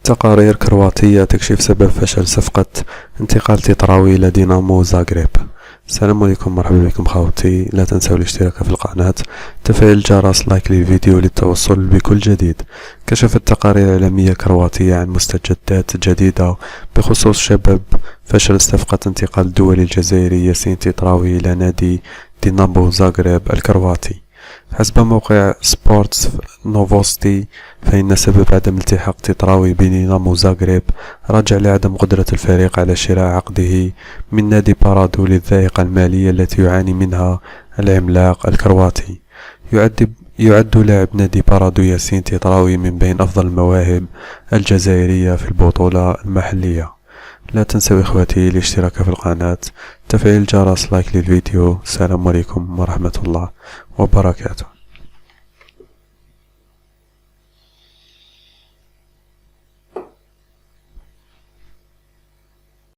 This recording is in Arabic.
تقارير كرواتية تكشف سبب فشل صفقة انتقال تيطراوي إلى دينامو زاغريب. السلام عليكم، مرحبا بكم خوتي. لا تنسوا الاشتراك في القناة، تفعيل الجرس، لايك للفيديو للتوصل بكل جديد. كشفت تقارير إعلامية كرواتية عن مستجدات جديدة بخصوص سبب فشل صفقة انتقال الدولي الجزائري ياسين تيطراوي إلى نادي دينامو زاغريب الكرواتي. حسب موقع سبورتس نوفوستي، فإن سبب عدم التحاق تيطراوي بدينامو زاغريب راجع لعدم قدرة الفريق على شراء عقده من نادي بارادو للضائقة المالية التي يعاني منها العملاق الكرواتي. يعد لاعب نادي بارادو ياسين تيطراوي من بين أفضل المواهب الجزائرية في البطولة المحلية. لا تنسوا إخوتي الاشتراك في القناة، تفعيل الجرس، لايك للفيديو. السلام عليكم ورحمة الله وبركاته.